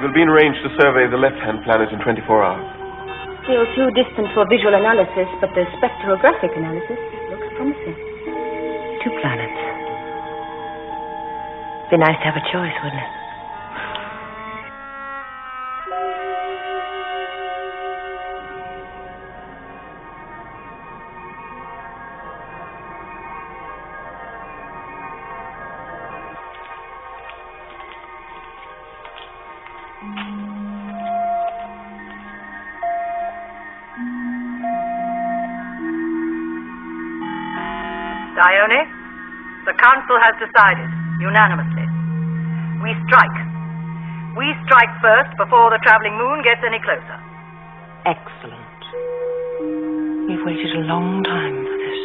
We'll be in range to survey the left-hand planet in 24 hours. Still too distant for visual analysis, but the spectrographic analysis looks promising. 2 planets. Be nice to have a choice, wouldn't it? Dione, the Council has decided, unanimously. We strike. We strike first before the travelling moon gets any closer. Excellent. We've waited a long time for this.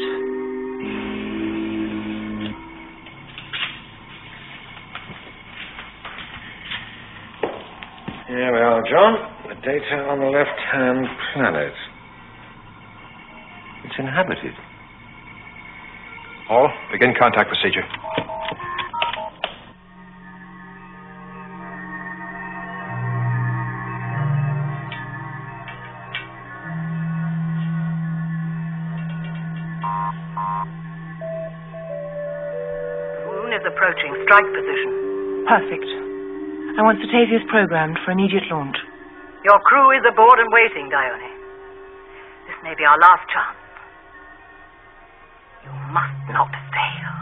Here we are, John. The data on the left-hand planet. It's inhabited. All, begin contact procedure. The moon is approaching strike position. Perfect. I want Cetasius programmed for immediate launch. Your crew is aboard and waiting, Dione. This may be our last chance. You must not fail.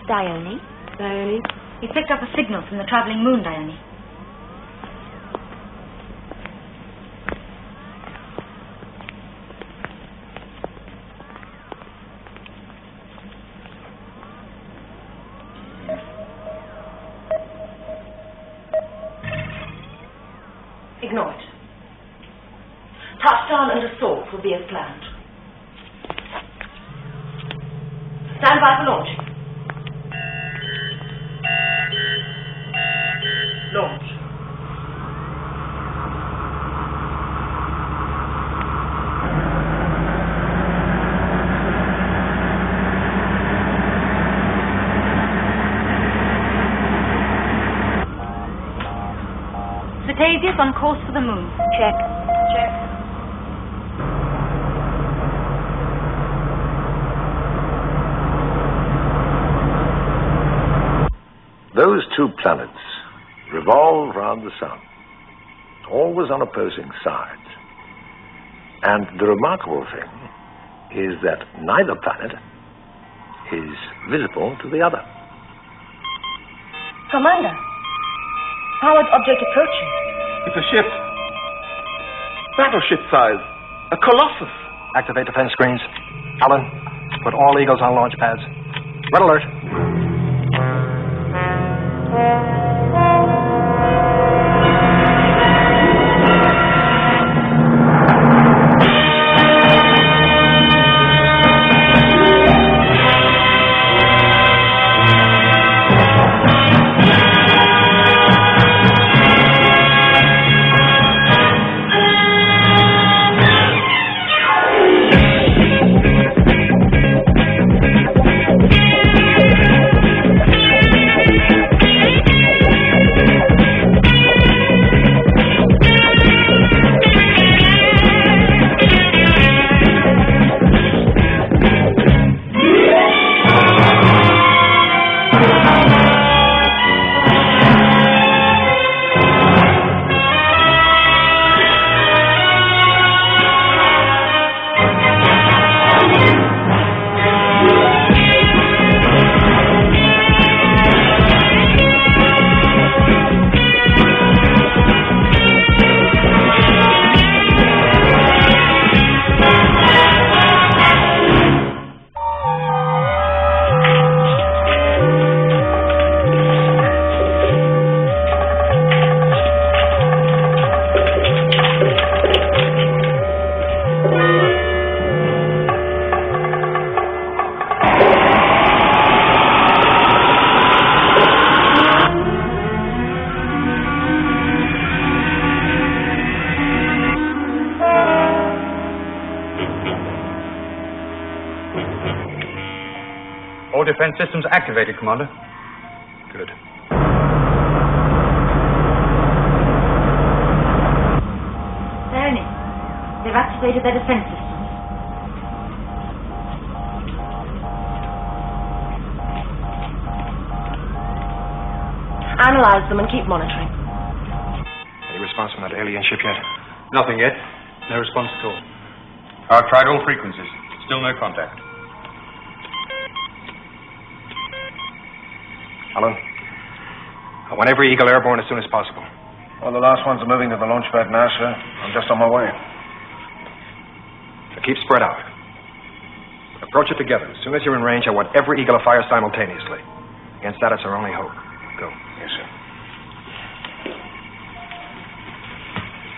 Dione? Dione? We picked up a signal from the travelling moon, Dione. Ignore it. Touchdown and assault will be as planned. Stand by for launch. Launch. Cetasius on course for the moon. Check. Check. Those 2 planets revolve round the sun, always on opposing sides. And the remarkable thing is that neither planet is visible to the other. Commander, powered object approaching. It's a ship. Battleship size. A colossus. Activate defense screens. Alan, put all Eagles on launch pads. Red alert. All defense systems activated, Commander. Good. Ione, they've activated their defense systems. Analyze them and keep monitoring. Any response from that alien ship yet? Nothing yet. No response at all. I've tried all frequencies. Still no contact. Alan, I want every Eagle airborne as soon as possible. Well, the last ones are moving to the launch pad now, sir. I'm just on my way. So keep spread out. Approach it together. As soon as you're in range, I want every Eagle to fire simultaneously. Against that, it's our only hope. Go. Yes, sir.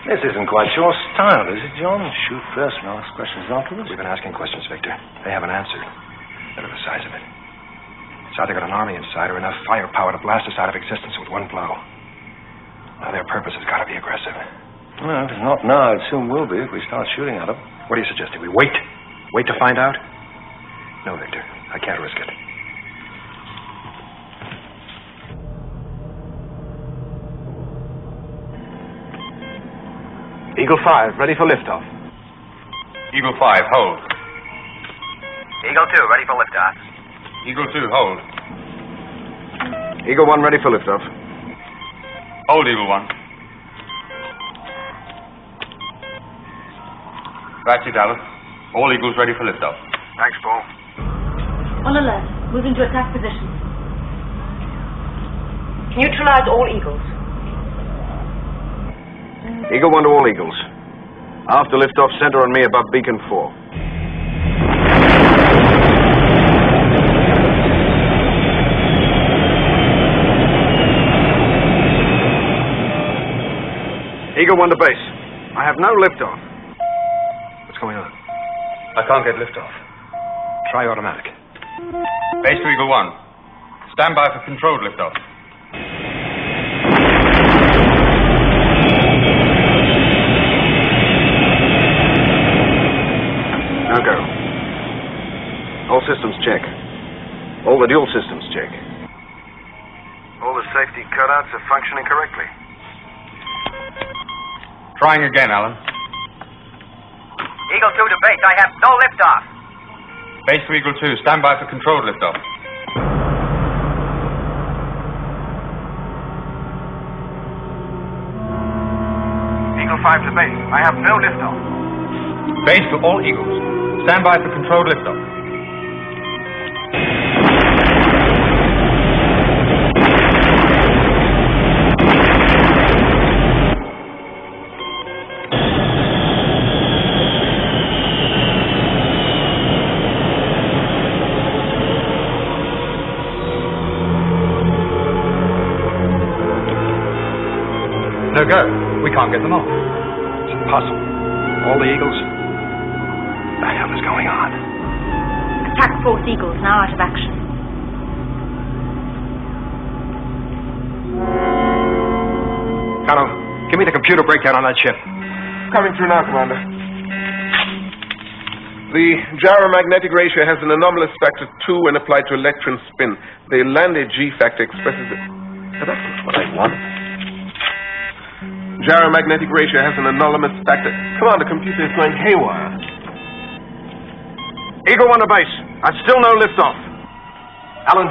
This isn't quite your style, is it, John? Shoot first and ask questions afterwards? We've been asking questions, Victor. They haven't answered. They're the size of it. It's either got an army inside or enough firepower to blast us out of existence with one blow. Now, their purpose has got to be aggressive. Well, if it's not now, it soon will be if we start shooting at them. What are you suggesting? We wait? Wait to find out? No, Victor. I can't risk it. Eagle 5, ready for liftoff. Eagle 5, hold. Eagle 2, ready for liftoff. Eagle 2, hold. Eagle 1, ready for liftoff. Hold, Eagle 1. That's it, Alan. All Eagles ready for liftoff. Thanks, Paul. On alert. Moving to attack position. Neutralize all Eagles. Eagle 1 to all Eagles. After liftoff, center on me above Beacon 4. Eagle 1 to base. I have no liftoff. What's going on? I can't get liftoff. Try automatic. Base to Eagle 1. Stand by for controlled liftoff. Now go. All systems check. All the dual systems check. All the safety cutouts are functioning correctly. Trying again, Alan. Eagle 2 to base. I have no liftoff. Base to Eagle 2. Stand by for controlled liftoff. Eagle 5 to base. I have no liftoff. Base to all Eagles. Stand by for controlled liftoff. No go. We can't get them off. It's impossible. All the Eagles? What the hell is going on? Attack force Eagles now out of action. Carlo, give me the computer breakdown on that ship. Coming through now, Commander. The gyromagnetic ratio has an anomalous factor 2 when applied to electron spin. The landed G factor expresses it. Now, that's not what I want. Gyromagnetic ratio has an anomalous factor. Commander, computer is going haywire. Eagle 1 to base. I've still no liftoff. Alan,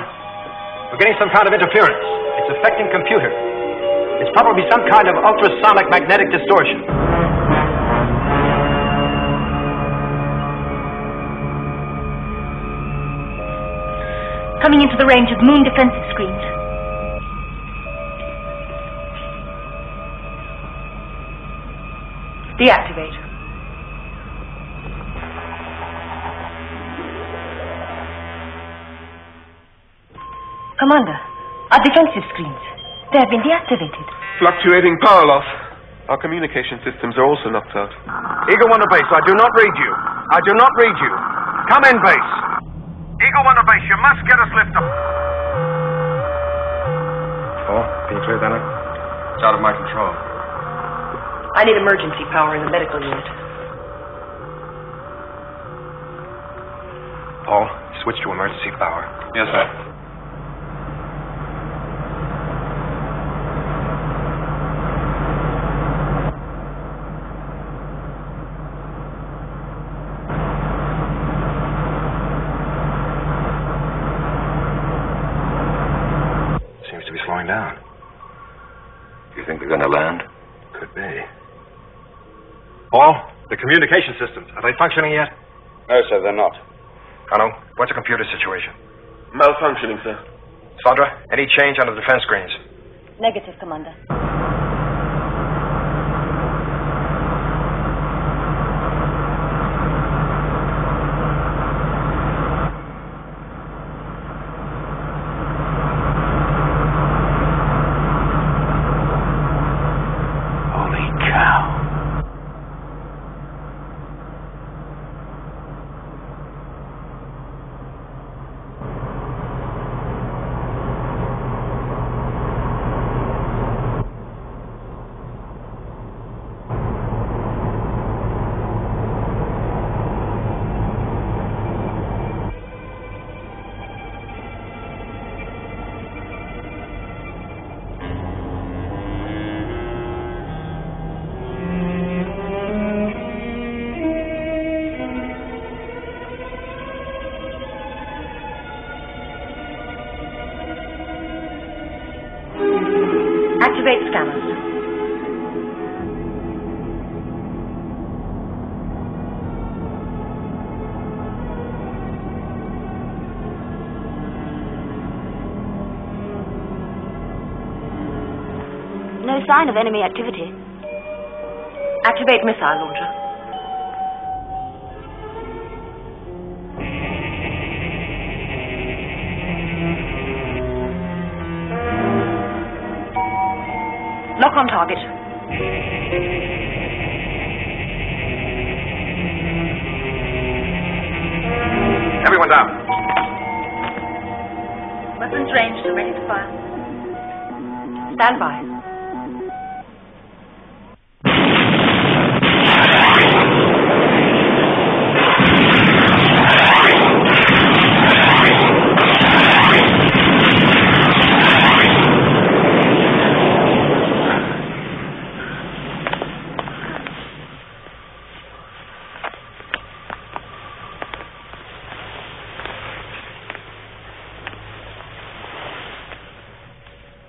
we're getting some kind of interference. It's affecting computer. It's probably some kind of ultrasonic magnetic distortion. Coming into the range of moon defensive screens. Deactivate. Commander, our defensive screens. They have been deactivated. Fluctuating power loss. Our communication systems are also knocked out. Eagle 1 to base. I do not read you. I do not read you. Come in, base. Eagle 1 to base. You must get us liftoff. Oh, can you clear that up? It's out of my control. I need emergency power in the medical unit. Paul, switch to emergency power. Yes, sir. Seems to be slowing down. You think they're going to land? Could be. Paul, the communication systems, are they functioning yet? No, sir, they're not. Connor, what's the computer situation? Malfunctioning, sir. Sandra, any change on the defense screens? Negative, Commander. Holy cow. Activate scanners. No sign of enemy activity. Activate missile launcher. Lock on target. Everyone down. Weapons ranged and ready to fire. Stand by.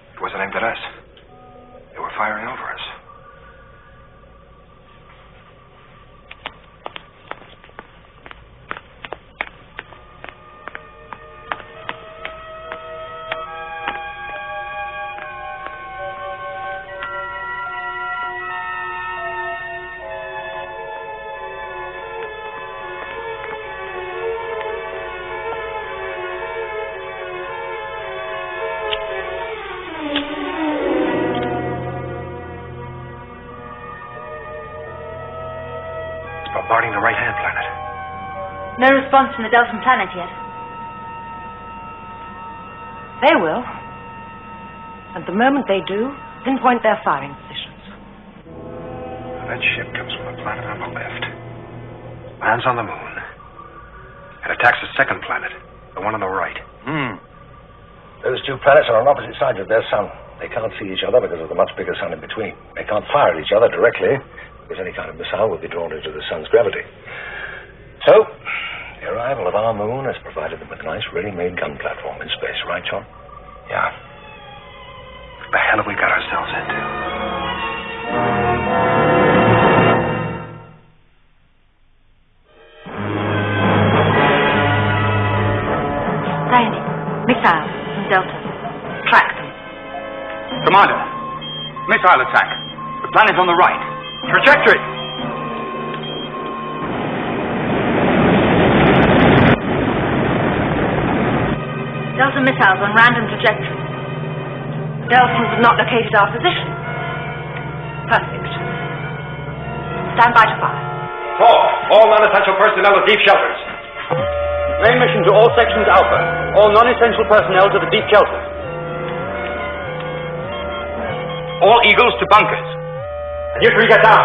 It wasn't aimed at us. They were firing over us. Bombarding the right-hand planet. No response from the Delta planet yet. They will. And the moment they do, pinpoint their firing positions. Now, that ship comes from the planet on the left, lands on the moon, and attacks the second planet, the one on the right. Those two planets are on opposite sides of their sun. They can't see each other because of the much bigger sun in between. They can't fire at each other directly, because any kind of missile would be drawn into the sun's gravity. So, the arrival of our moon has provided them with a nice, ready-made gun platform in space, right, John? Yeah. What the hell have we got ourselves into? Diane, missiles from Delta. Track them. Commander, missile attack. The planet on the right. Trajectory! Delta missiles on random trajectory. The Deltans have not located our position. Perfect. Stand by to fire. All non-essential personnel to deep shelters. Main mission to all sections Alpha. All non-essential personnel to the deep shelters. All Eagles to bunkers. And you three get down.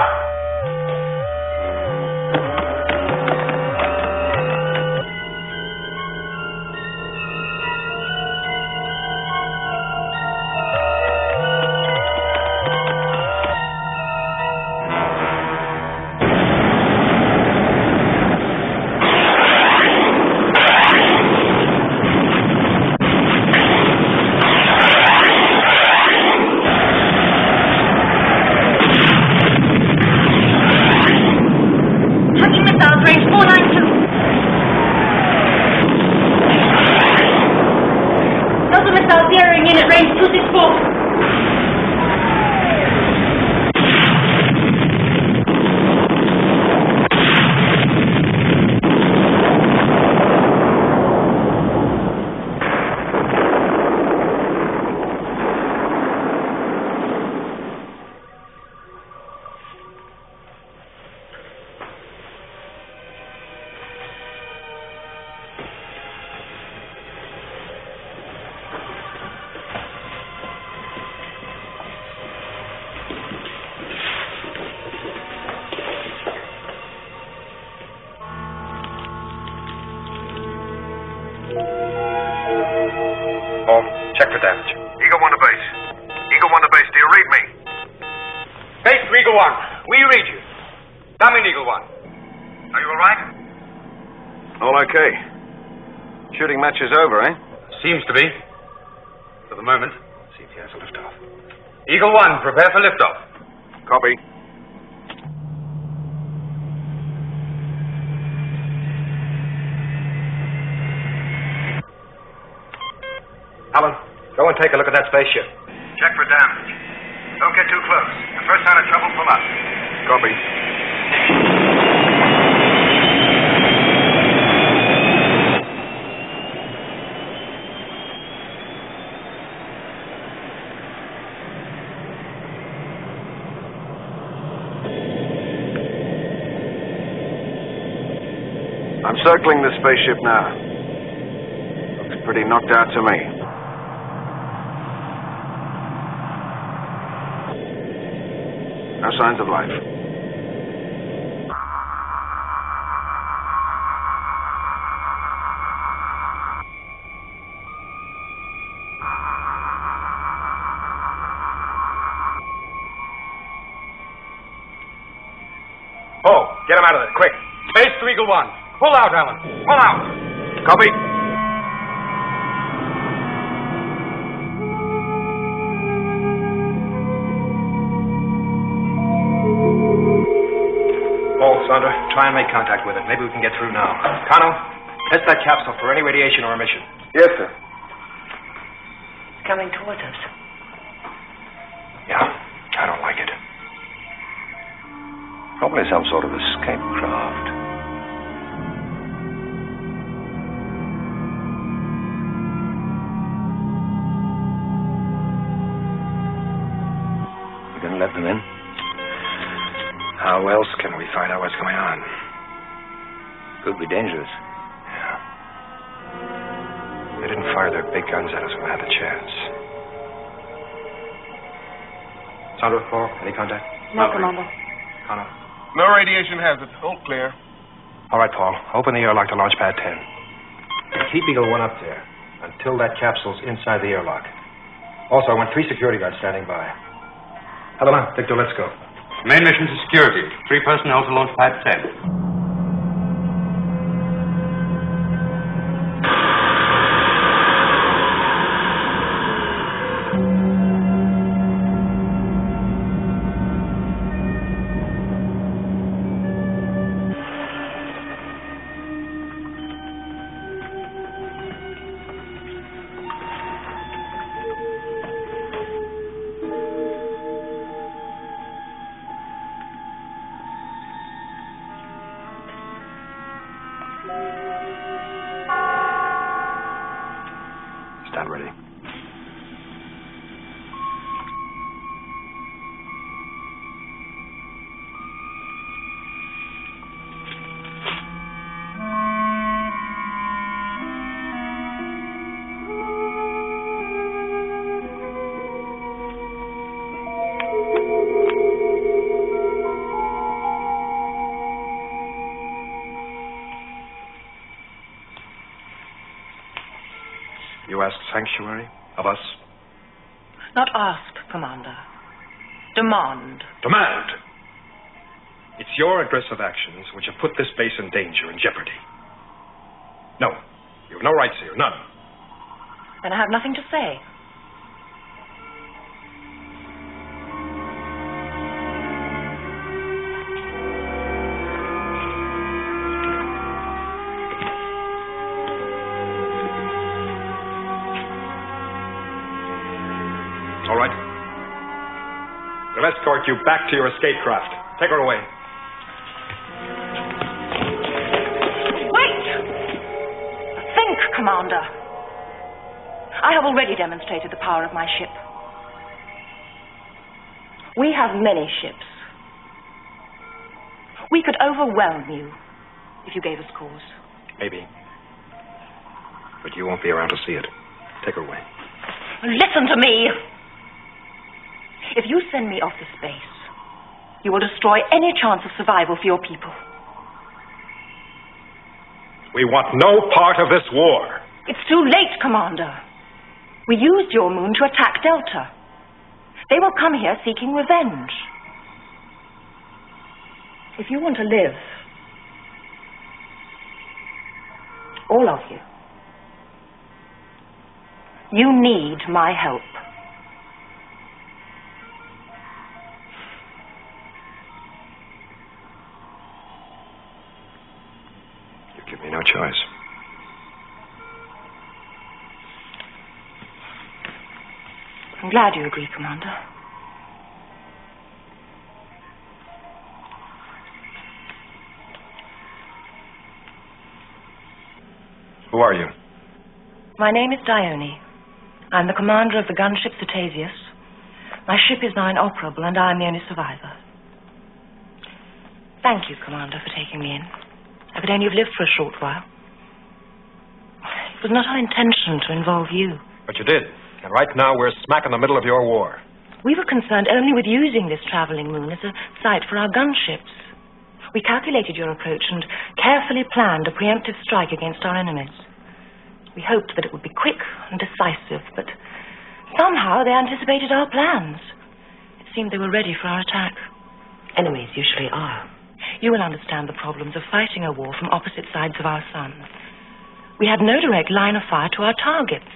Check for damage. Eagle 1 to base. Eagle 1 to base, do you read me? Base to Eagle 1. We read you. Come in, Eagle 1. Are you all right? All okay. Shooting match is over, eh? Seems to be. For the moment. See if he has a liftoff. Eagle 1, prepare for liftoff. Copy. Alan, go and take a look at that spaceship. Check for damage. Don't get too close. The first sign of trouble, pull up. Copy. I'm circling the spaceship now. Looks pretty knocked out to me. No signs of life. Oh, get him out of there, quick. Base to Eagle 1. Pull out, Alan. Pull out. Copy. Sandra, try and make contact with it. Maybe we can get through now. Connell, test that capsule for any radiation or emission. Yes, sir. It's coming towards us. Yeah, I don't like it. Probably some sort of escape craft. You gonna let them in? How else can we find out what's going on? Could be dangerous. Yeah. They didn't fire their big guns at us when they had the chance. Sandra, Paul, any contact? No, Commander. Connor? No radiation hazard. All clear. All right, Paul. Open the airlock to launch pad 10. And keep Eagle 1 up there until that capsule's inside the airlock. Also, I want 3 security guards standing by. Helena, Victor, let's go. Main mission to security. 3 personnel to launch pad 10. Stand ready. You ask sanctuary of us? Not ask, Commander. Demand. Demand! It's your aggressive actions which have put this base in danger and jeopardy. No. You have no rights here. None. Then I have nothing to say. All right. We'll escort you back to your escape craft. Take her away. Wait! Think, Commander. I have already demonstrated the power of my ship. We have many ships. We could overwhelm you if you gave us cause. Maybe. But you won't be around to see it. Take her away. Listen to me! If you send me off this base, you will destroy any chance of survival for your people. We want no part of this war. It's too late, Commander. We used your moon to attack Delta. They will come here seeking revenge. If you want to live, all of you, you need my help. You give me no choice. I'm glad you agree, Commander. Who are you? My name is Dione. I'm the commander of the gunship Cetasius. My ship is now inoperable, and I'm the only survivor. Thank you, Commander, for taking me in. I could only have lived for a short while. It was not our intention to involve you. But you did. And right now we're smack in the middle of your war. We were concerned only with using this traveling moon as a site for our gunships. We calculated your approach and carefully planned a preemptive strike against our enemies. We hoped that it would be quick and decisive, but somehow they anticipated our plans. It seemed they were ready for our attack. Enemies usually are. You will understand the problems of fighting a war from opposite sides of our sun. We had no direct line of fire to our targets.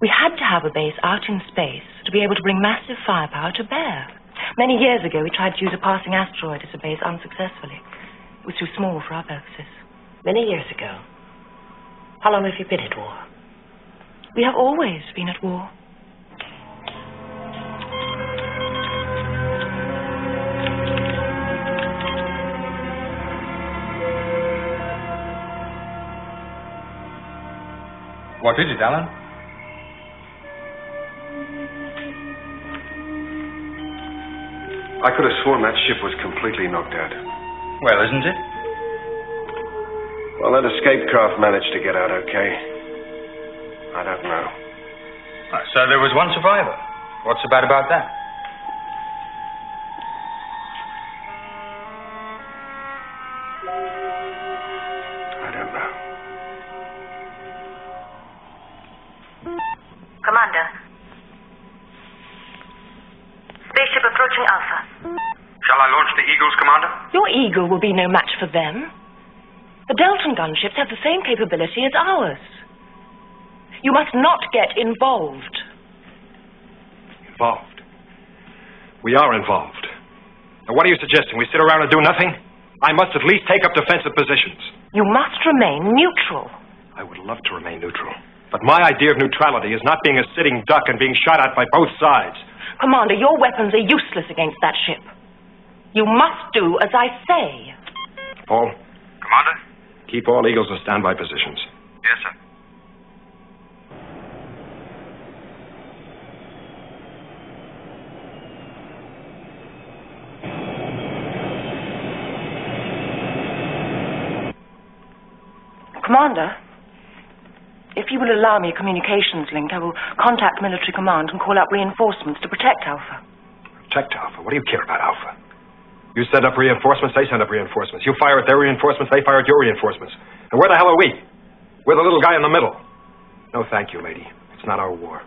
We had to have a base out in space to be able to bring massive firepower to bear. Many years ago, we tried to use a passing asteroid as a base unsuccessfully. It was too small for our purposes. Many years ago? How long have you been at war? We have always been at war. What is it, Alan? I could have sworn that ship was completely knocked out. Well, isn't it? Well, that escape craft managed to get out okay. I don't know. So there was one survivor. What's so bad about that? I don't know. Commander. Spaceship approaching Alpha. Shall I launch the Eagles, Commander? Your Eagle will be no match for them. The Delton gunships have the same capability as ours. You must not get involved. Involved? We are involved. Now, what are you suggesting? We sit around and do nothing? I must at least take up defensive positions. You must remain neutral. I would love to remain neutral. But my idea of neutrality is not being a sitting duck and being shot at by both sides. Commander, your weapons are useless against that ship. You must do as I say. Paul? Commander? Keep all Eagles in standby positions. Yes, sir. Commander, if you will allow me a communications link, I will contact military command and call up reinforcements to protect Alpha. Protect Alpha? What do you care about Alpha? You send up reinforcements, they send up reinforcements. You fire at their reinforcements, they fire at your reinforcements. And where the hell are we? We're the little guy in the middle. No, thank you, lady. It's not our war.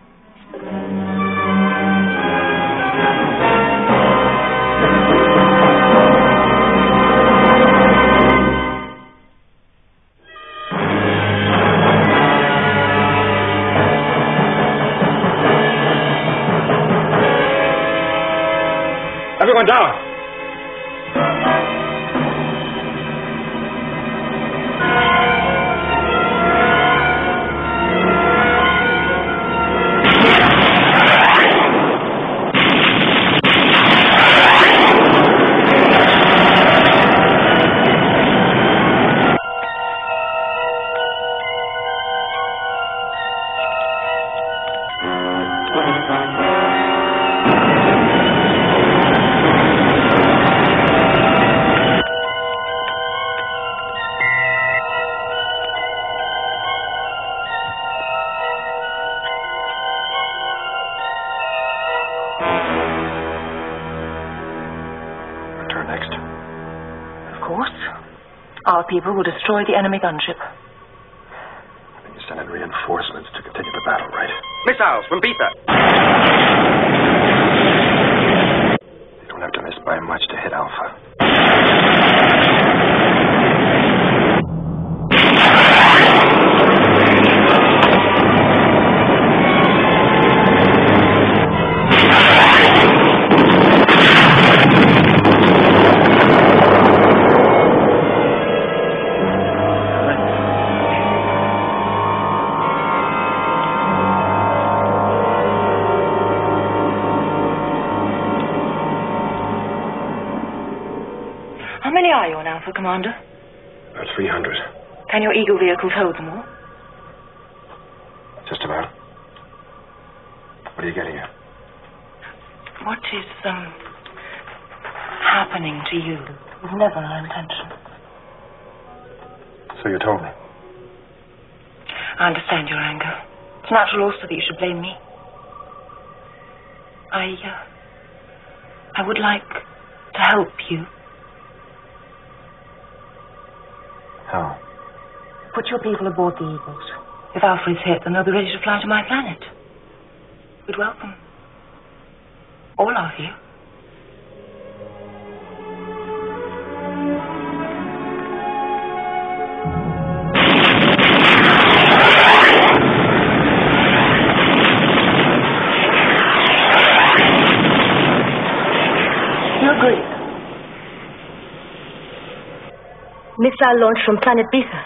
Everyone down! Our people will destroy the enemy gunship. Then you send in reinforcements to continue the battle, right? Missiles from Beta. You don't have to miss by much to hit Alpha. How many are you on Alpha, Commander? About 300. Can your Eagle vehicles hold them all? Just about. What are you getting at? What is, happening to you? It was never our intention. So you told me. I understand your anger. It's natural also that you should blame me. I would like to help you. How? Put your people aboard the Eagles. If Alpha is hit, then they'll be ready to fly to my planet. We'd welcome all of you. You agree? Missile launched from planet Beta.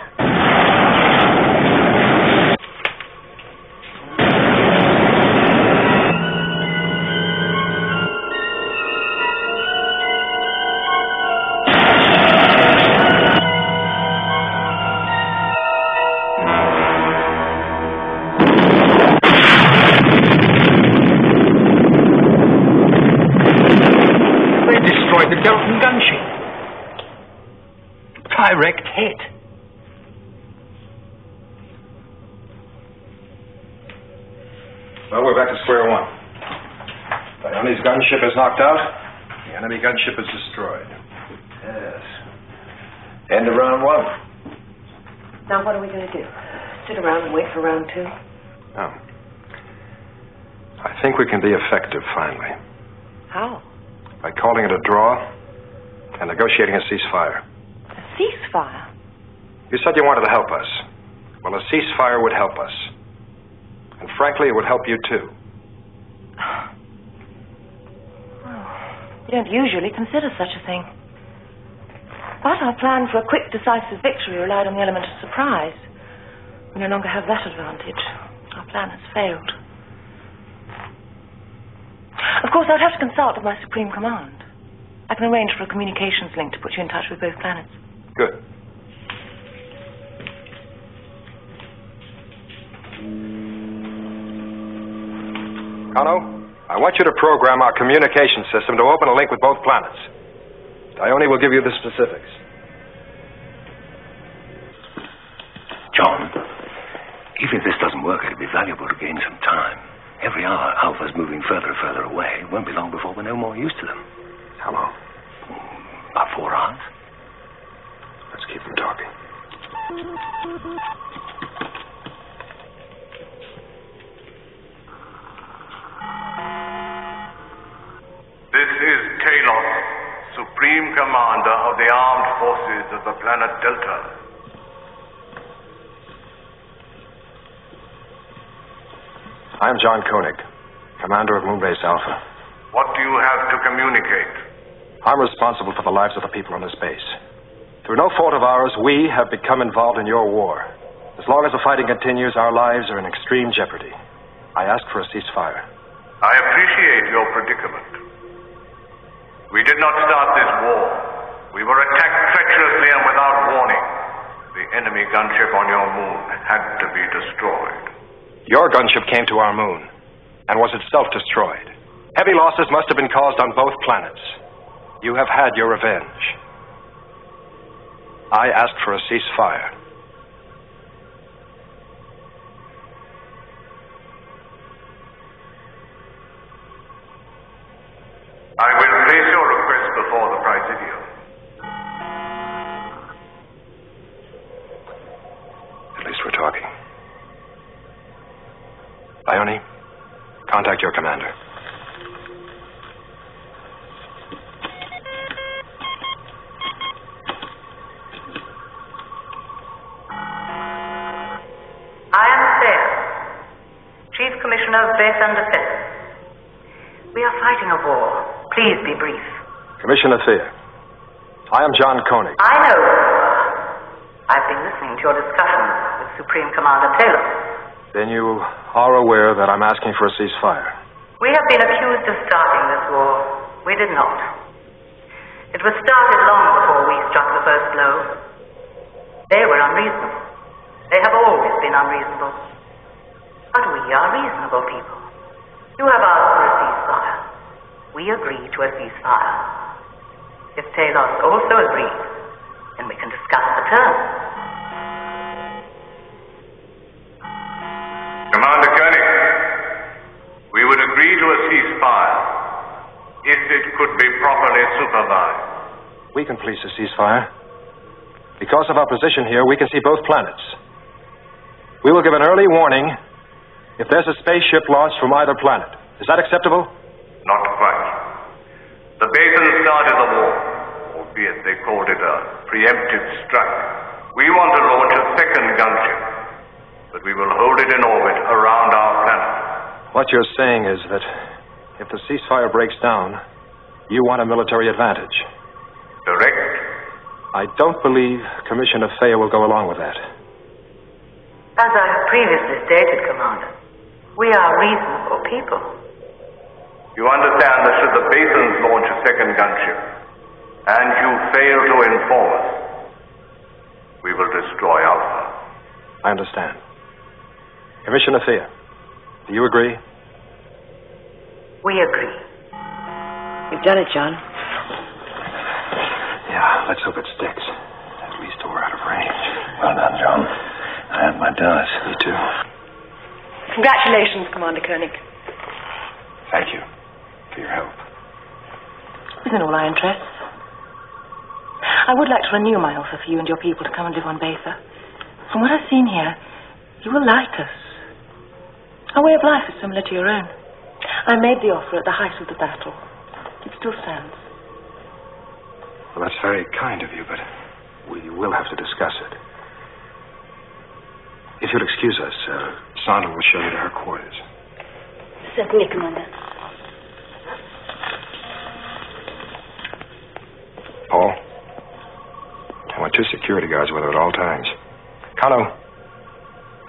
They destroyed the Delphin gunship. Direct hit. Well, we're back to square one. Dione's gunship is knocked out. The enemy gunship is destroyed. Yes. End of round one. Now what are we going to do? Sit around and wait for round two? No. I think we can be effective, finally. How? By calling it a draw and negotiating a ceasefire. A ceasefire? You said you wanted to help us. Well, a ceasefire would help us. And frankly, it would help you too. Well, you don't usually consider such a thing. But our plan for a quick, decisive victory relied on the element of surprise. We no longer have that advantage. Our plan has failed. Of course, I'd have to consult with my Supreme Command. I can arrange for a communications link to put you in touch with both planets. Good. Kano, I want you to program our communication system to open a link with both planets. Dione will give you the specifics. John, even if this doesn't work, it'll be valuable to gain some time. Every hour, Alpha's moving further and further away. It won't be long before we're no more used to them. How long? About 4 hours. Let's keep them talking. This is Talos, Supreme Commander of the Armed Forces of the planet Delta. I'm John Koenig, Commander of Moonbase Alpha. What do you have to communicate? I'm responsible for the lives of the people on this base. Through no fault of ours, we have become involved in your war. As long as the fighting continues, our lives are in extreme jeopardy. I ask for a ceasefire. I appreciate your predicament. We did not start this war. We were attacked treacherously and without warning. The enemy gunship on your moon had to be destroyed. Your gunship came to our moon and was itself destroyed. Heavy losses must have been caused on both planets. You have had your revenge. I asked for a ceasefire. I will place your request before the Presidium. At least we're talking. Ione, contact your commander. I am Sayer, Chief Commissioner of Base and Defense. We are fighting a war. Please be brief. Commissioner Thayer, I am John Koenig. I know who you are. I've been listening to your discussions with Supreme Commander Taylor. Then you are aware that I'm asking for a ceasefire. We have been accused of starting this war. We did not. It was started long before we struck the first blow. They were unreasonable. They have always been unreasonable. But we are reasonable people. You have asked for a ceasefire. We agree to a ceasefire. If Talos also agrees, then we can discuss the terms. Commander Koenig, we would agree to a ceasefire if it could be properly supervised. We can please a ceasefire. Because of our position here, we can see both planets. We will give an early warning if there's a spaceship launched from either planet. Is that acceptable? Not quite. The Basin started the war, albeit they called it a preemptive strike. We want to launch a second gunship, but we will hold it in orbit around our planet. What you're saying is that if the ceasefire breaks down, you want a military advantage. Correct. I don't believe Commissioner Thayer will go along with that. As I have previously stated, Commander, we are reasonable people. You understand that should the Basins launch a second gunship, and you fail to inform us, we will destroy Alpha. I understand. Commissioner Thayer, do you agree? We agree. You've done it, John. Yeah, let's hope it sticks. At least we're out of range. Well done, John. I have my doubts. Me too. Congratulations, Commander Koenig. Thank you for your help. Within all our interests. I would like to renew my offer for you and your people to come and live on Betha. From what I've seen here, you will like us. Our way of life is similar to your own. I made the offer at the height of the battle. It still stands. Well, that's very kind of you, but we will have to discuss it. If you'll excuse us, Sandra will show you to her quarters. Certainly, Commander. Paul, I want 2 security guards with her at all times. Kano,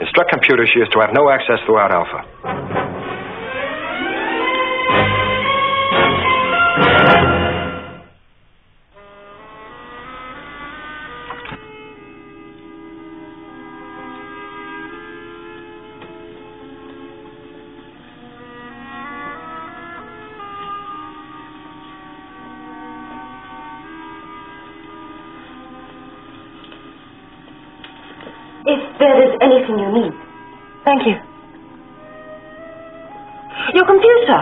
instruct computer she is to have no access throughout Alpha. If there is anything you need. Thank you. Your computer.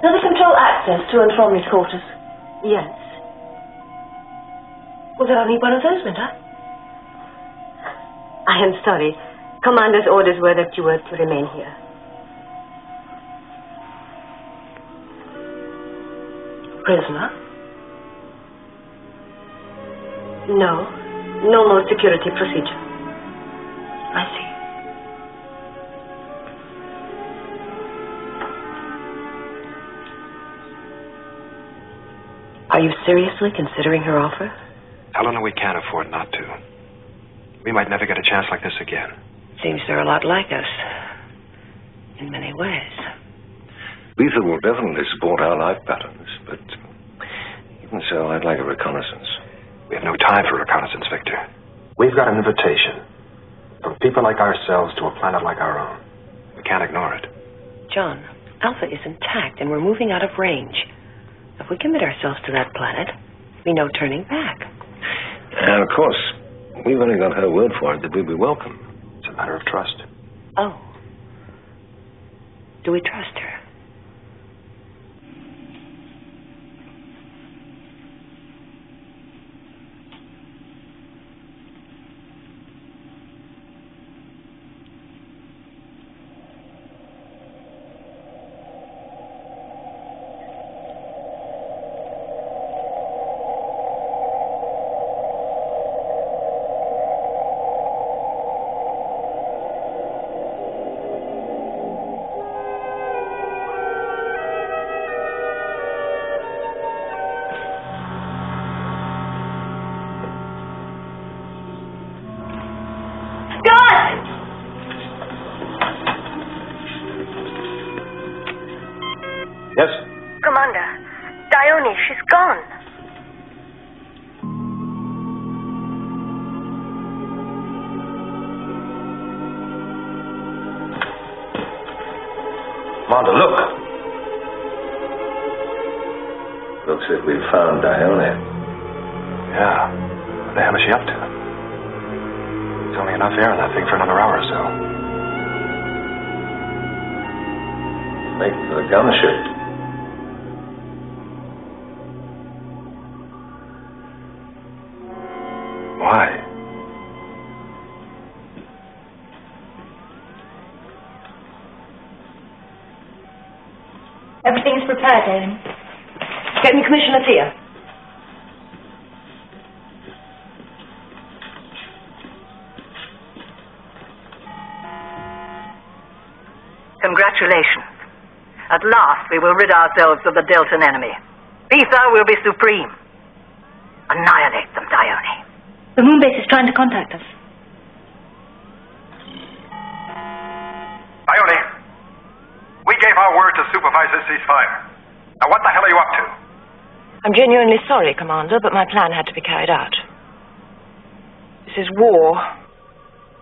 Does it control access to and from these quarters? Yes. Well, then I'll need one of those, won't I? I am sorry. Commander's orders were that you were to remain here. Prisoner? No. Normal security procedure. I see. Are you seriously considering her offer? Eleanor, we can't afford not to. We might never get a chance like this again. Seems they're a lot like us. In many ways. Lisa will definitely support our life patterns, but even so, I'd like a reconnaissance. We have no time for reconnaissance, Victor. We've got an invitation from people like ourselves to a planet like our own. We can't ignore it. John, Alpha is intact and we're moving out of range. If we commit ourselves to that planet, there'll be no turning back. And of course, we've only got her word for it that we'll be welcome. It's a matter of trust. Oh. Do we trust her? Yes? Commander, Dione, she's gone. Commander, look. Looks as if we've found Dione. Yeah. What the hell is she up to? There's only enough air in that thing for another hour or so. Making for the gunship. Why? Everything's prepared, Ellen. Get me Commissioner Thea. Congratulations. At last we will rid ourselves of the Deltan enemy. Ether will be supreme. Annihilate them, Dione. The moon base is trying to contact us. Dione, we gave our word to supervise this ceasefire. Now what the hell are you up to? I'm genuinely sorry, Commander, but my plan had to be carried out. This is war.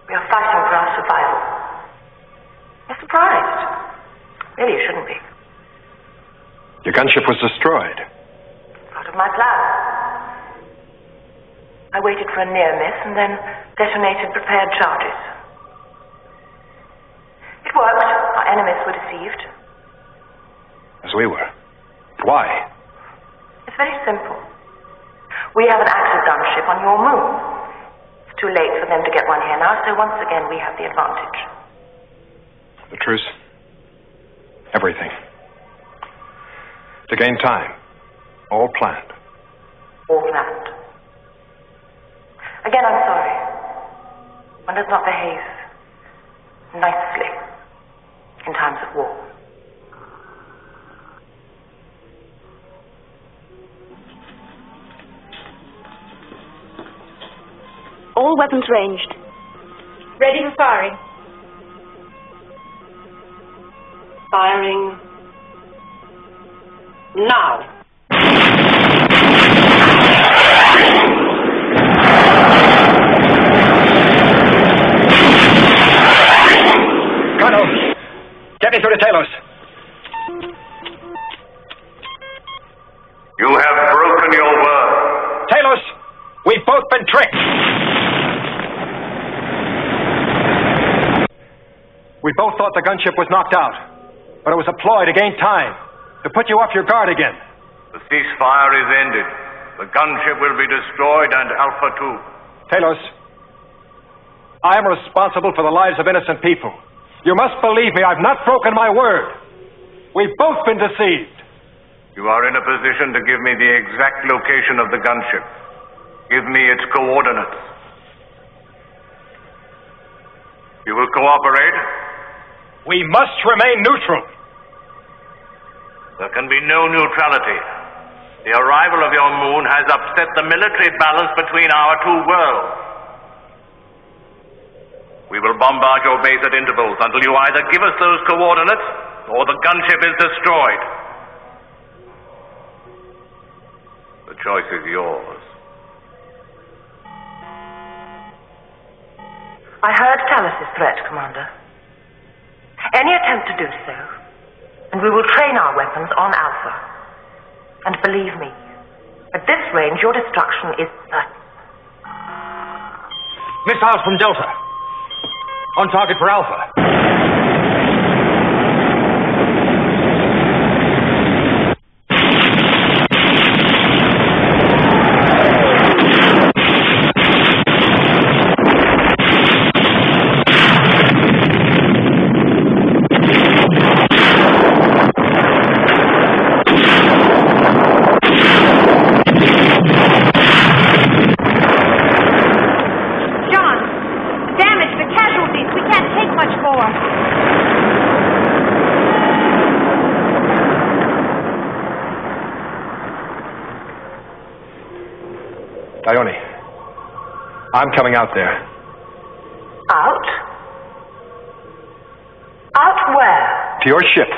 We are fighting for our survival. You're surprised. Really, you shouldn't be. Your gunship was destroyed. Part of my plan. I waited for a near miss and then detonated prepared charges. It worked. Our enemies were deceived. As we were. Why? It's very simple. We have an active gunship on your moon. It's too late for them to get one here now, so once again we have the advantage. The truce? Everything. To gain time. All planned. All planned. Again, I'm sorry. One does not behave nicely in times of war. All weapons ranged. Ready for firing. Firing now. Colonel, get me through to Talos. You have broken your word. Talos, we've both been tricked. We both thought the gunship was knocked out, but it was a ploy to gain time, to put you off your guard again. The ceasefire is ended. The gunship will be destroyed and Alpha 2. Talos, I am responsible for the lives of innocent people. You must believe me, I've not broken my word. We've both been deceived. You are in a position to give me the exact location of the gunship. Give me its coordinates. You will cooperate? We must remain neutral. There can be no neutrality. The arrival of your moon has upset the military balance between our two worlds. We will bombard your base at intervals until you either give us those coordinates or the gunship is destroyed. The choice is yours. I heard Talos' threat, Commander. Any attempt to do so, and we will train our weapons on Alpha. And believe me, at this range, your destruction is certain. Missiles from Delta. On target for Alpha. Dione, I'm coming out there. Out? Out where? To your ship.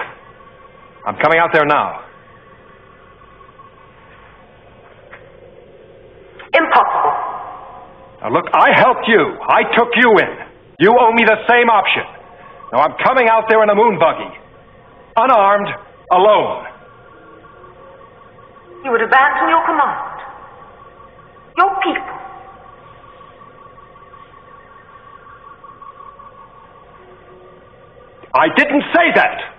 I'm coming out there now. Impossible. Now look, I helped you. I took you in. You owe me the same option. Now I'm coming out there in a moon buggy. Unarmed, alone. You would abandon your command. Your people. I didn't say that.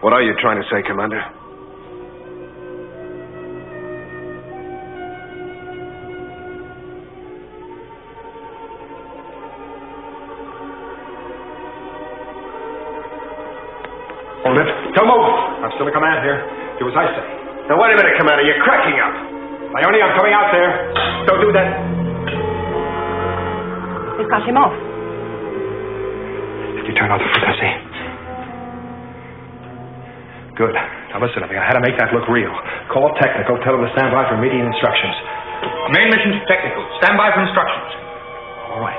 What are you trying to say, Commander? Hold it. Don't move. I'm still in command here. Do as I say. Now, wait a minute, Commander. You're cracking up. Ione, I'm coming out there. Don't do that. We've cut him off. Did you turn off the frequency? Good. Now listen to me. I had to make that look real. Call technical. Tell them to stand by for immediate instructions. Main mission to technical. Stand by for instructions. All right.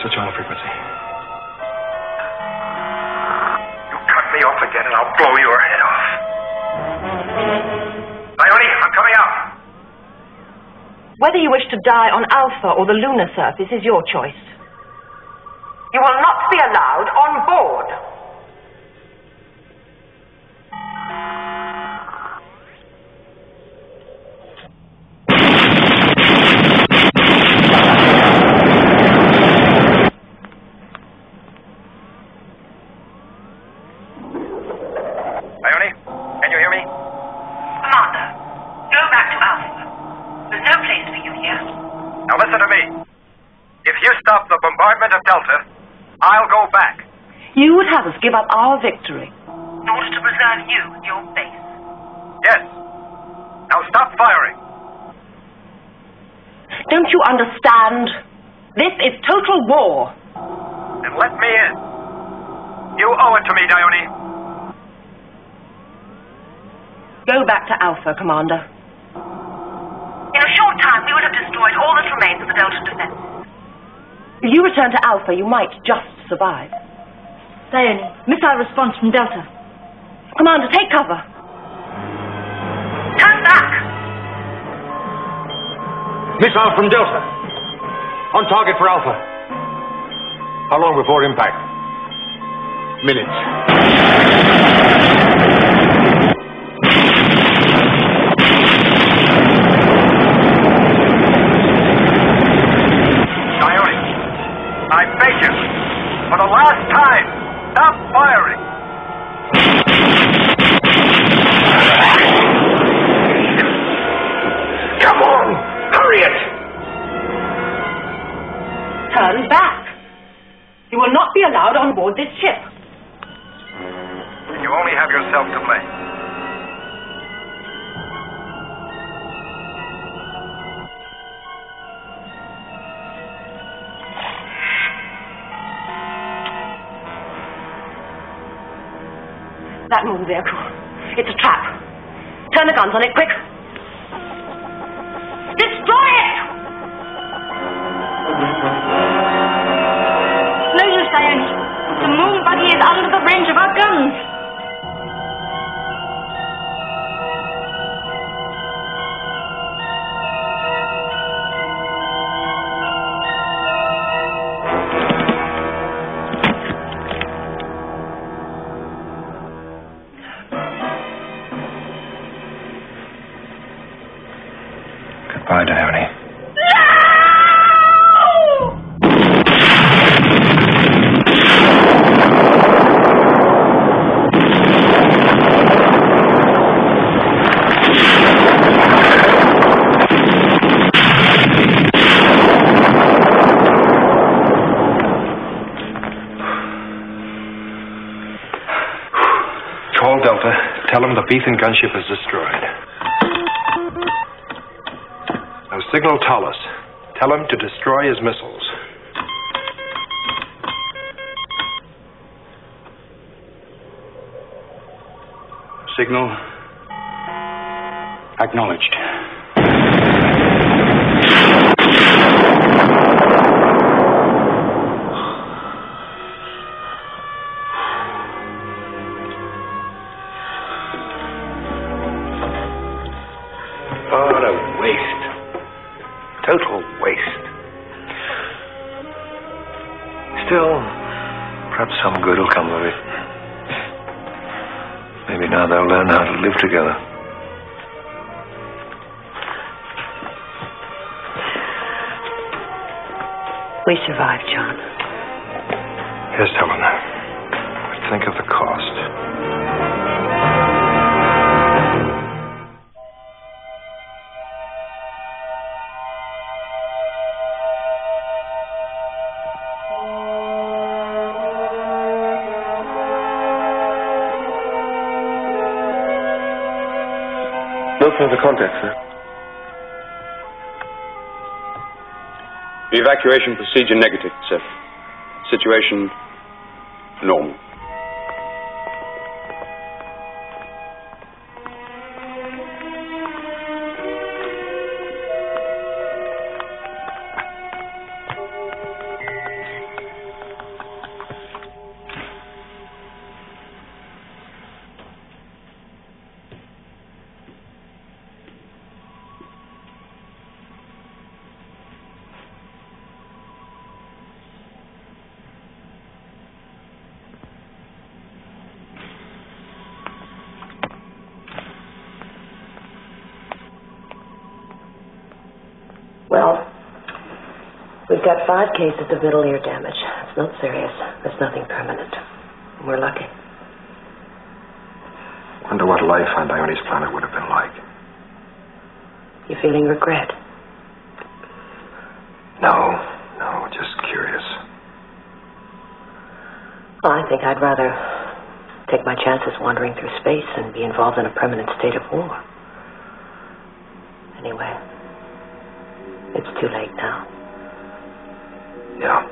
Switch on the frequency. Me off again and I'll blow your head off. Ione, I'm coming out. Whether you wish to die on Alpha or the lunar surface is your choice. You will not be allowed on board. Now listen to me. If you stop the bombardment of Delta, I'll go back. You would have us give up our victory. In order to preserve you and your base. Yes. Now stop firing. Don't you understand? This is total war. Then let me in. You owe it to me, Ione. Go back to Alpha, Commander. In a short time, we would have destroyed all that remains of the Delta defense. If you return to Alpha, you might just survive. Ione, missile response from Delta. Commander, take cover. Turn back! Missile from Delta. On target for Alpha. How long before impact? Minutes. I beg you, for the last time, stop firing. Come on, hurry it. Turn back. You will not be allowed on board this ship. You only have yourself to blame. That moving vehicle. It's a trap. Turn the guns on it, quick. Destroy it! No use, Ione. The moon buggy is under the range of our guns. Goodbye, Ione. Call Delta. Tell them the Beacon gunship is destroyed. Now signal Talus. Tell him to destroy his missiles. Signal acknowledged. Total waste. Still, perhaps some good will come of it. Maybe now they'll learn how to live together. We survived, John. Yes, Helen. But think of the cost. No further contact, sir. The evacuation procedure negative, sir. Situation normal. Well, we've got 5 cases of middle ear damage. It's not serious. There's nothing permanent. We're lucky. Wonder what life on Dione's planet would have been like. You feeling regret? No, just curious. Well, I think I'd rather take my chances wandering through space than be involved in a permanent state of war. Anyway, it's too late now. Yeah.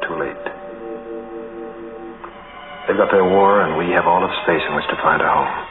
Too late. They've got their war, and we have all of space in which to find a home.